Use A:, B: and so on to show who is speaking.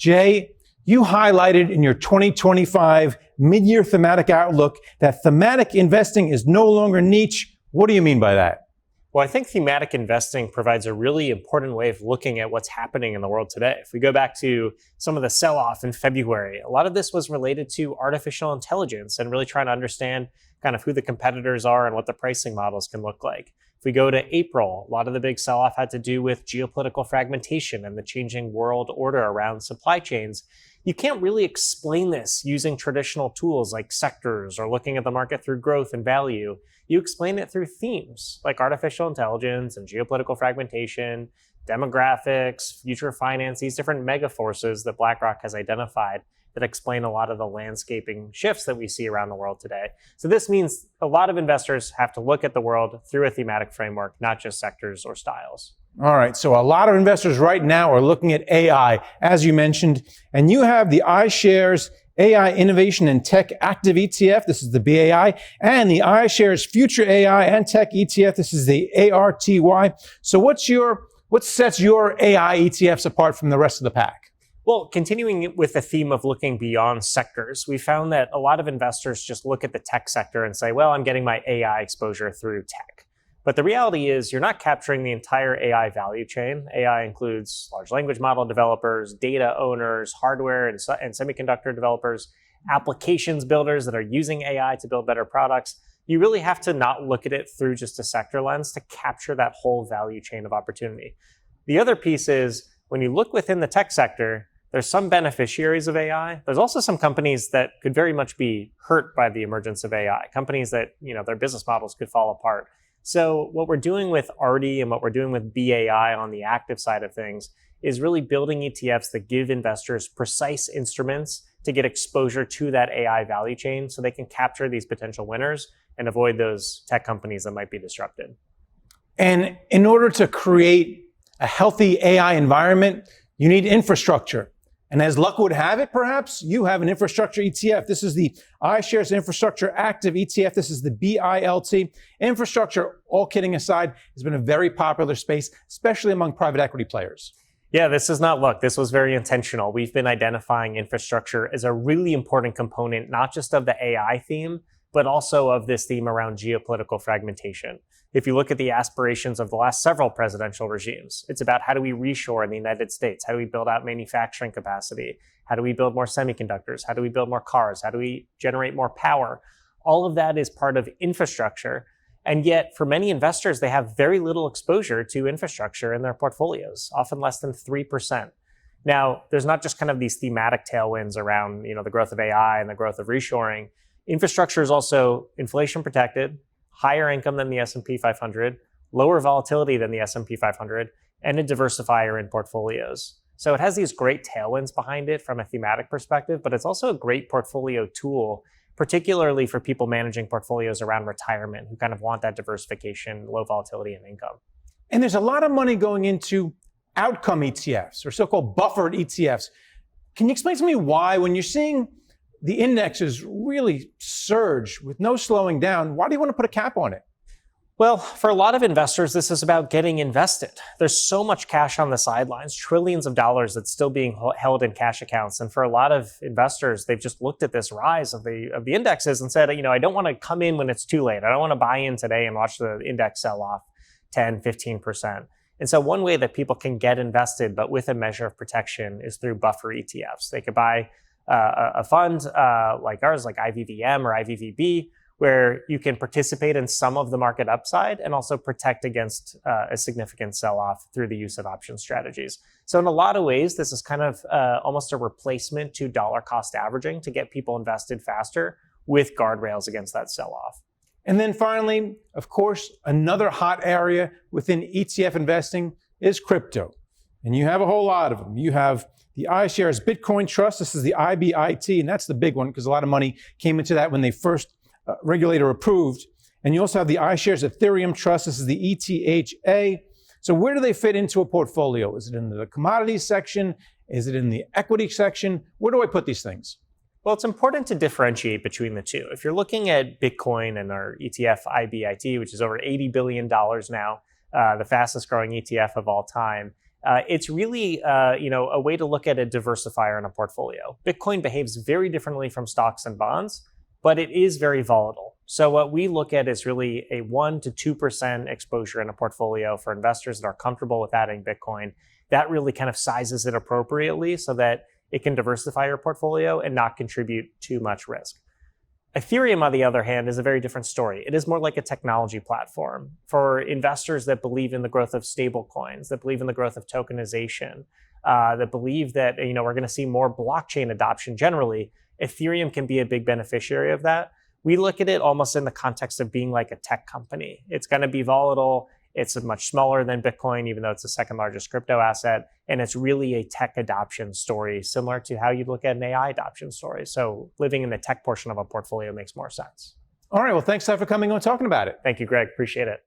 A: Jay, you highlighted in your 2025 mid-year thematic outlook that thematic investing is no longer niche. What do you mean by that?
B: Well, I think thematic investing provides a really important way of looking at what's happening in the world today. If we go back to some of the sell-off in February, a lot of this was related to artificial intelligence and really trying to understand kind of who the competitors are and what the pricing models can look like. If we go to April, a lot of the big sell-off had to do with geopolitical fragmentation and the changing world order around supply chains. You can't really explain this using traditional tools like sectors or looking at the market through growth and value. You explain it through themes like artificial intelligence and geopolitical fragmentation, demographics, future finance, these different mega forces that BlackRock has identified that explain a lot of the landscaping shifts that we see around the world today. So this means a lot of investors have to look at the world through a thematic framework, not just sectors or styles.
A: All right, so a lot of investors right now are looking at AI, as you mentioned, and you have the iShares AI Innovation and Tech Active ETF, this is the BAI, and the iShares Future AI and Tech ETF, this is the ARTY. So what sets your AI ETFs apart from the rest of the pack?
B: Well, continuing with the theme of looking beyond sectors, we found that a lot of investors just look at the tech sector and say, well, I'm getting my AI exposure through tech. But the reality is you're not capturing the entire AI value chain. AI includes large language model developers, data owners, hardware and semiconductor developers, applications builders that are using AI to build better products. You really have to not look at it through just a sector lens to capture that whole value chain of opportunity. The other piece is when you look within the tech sector, there's some beneficiaries of AI. There's also some companies that could very much be hurt by the emergence of AI, companies that, their business models could fall apart. So what we're doing with ARTY and what we're doing with BAI on the active side of things is really building ETFs that give investors precise instruments to get exposure to that AI value chain so they can capture these potential winners and avoid those tech companies that might be disrupted.
A: And in order to create a healthy AI environment, you need infrastructure. And as luck would have it, perhaps, you have an infrastructure ETF. This is the iShares Infrastructure Active ETF. This is the BILT. Infrastructure, all kidding aside, has been a very popular space, especially among private equity players.
B: Yeah, this is not luck. This was very intentional. We've been identifying infrastructure as a really important component, not just of the AI theme, but also of this theme around geopolitical fragmentation. If you look at the aspirations of the last several presidential regimes, it's about how do we reshore in the United States? How do we build out manufacturing capacity? How do we build more semiconductors? How do we build more cars? How do we generate more power? All of that is part of infrastructure. And yet, for many investors, they have very little exposure to infrastructure in their portfolios, often less than 3%. Now, there's not just kind of these thematic tailwinds around, the growth of AI and the growth of reshoring. Infrastructure is also inflation protected, higher income than the S&P 500, lower volatility than the S&P 500, and a diversifier in portfolios. So it has these great tailwinds behind it from a thematic perspective, but it's also a great portfolio tool, particularly for people managing portfolios around retirement who kind of want that diversification, low volatility, and income.
A: And there's a lot of money going into outcome ETFs or so-called buffered ETFs. Can you explain to me why, when you're seeing the indexes really surge with no slowing down, why do you want to put a cap on it?
B: Well, for a lot of investors, this is about getting invested. There's so much cash on the sidelines, trillions of dollars that's still being held in cash accounts. And for a lot of investors, they've just looked at this rise of the indexes and said, I don't want to come in when it's too late. I don't want to buy in today and watch the index sell off 10, 15%. And so one way that people can get invested, but with a measure of protection, is through buffer ETFs. They could buy a fund like ours, like IVVM or IVVB, where you can participate in some of the market upside and also protect against a significant sell-off through the use of option strategies. So in a lot of ways, this is kind of almost a replacement to dollar cost averaging to get people invested faster with guardrails against that sell-off.
A: And then finally, of course, another hot area within ETF investing is crypto. And you have a whole lot of them. You have the iShares Bitcoin Trust. This is the IBIT, and that's the big one because a lot of money came into that when they first regulator approved. And you also have the iShares Ethereum Trust. This is the ETHA. So where do they fit into a portfolio? Is it in the commodities section? Is it in the equity section? Where do I put these things?
B: Well, it's important to differentiate between the two. If you're looking at Bitcoin and our ETF IBIT, which is over $80 billion now, the fastest growing ETF of all time, It's really a way to look at a diversifier in a portfolio. Bitcoin behaves very differently from stocks and bonds, but it is very volatile. So what we look at is really a 1 to 2% exposure in a portfolio for investors that are comfortable with adding Bitcoin. That really kind of sizes it appropriately so that it can diversify your portfolio and not contribute too much risk. Ethereum, on the other hand, is a very different story. It is more like a technology platform for investors that believe in the growth of stable coins, that believe in the growth of tokenization, that believe that we're going to see more blockchain adoption generally. Ethereum can be a big beneficiary of that. We look at it almost in the context of being like a tech company. It's going to be volatile. It's much smaller than Bitcoin, even though it's the second largest crypto asset. And it's really a tech adoption story, similar to how you'd look at an AI adoption story. So living in the tech portion of a portfolio makes more sense.
A: All right. Well, thanks for coming on and talking about it.
B: Thank you, Greg. Appreciate it.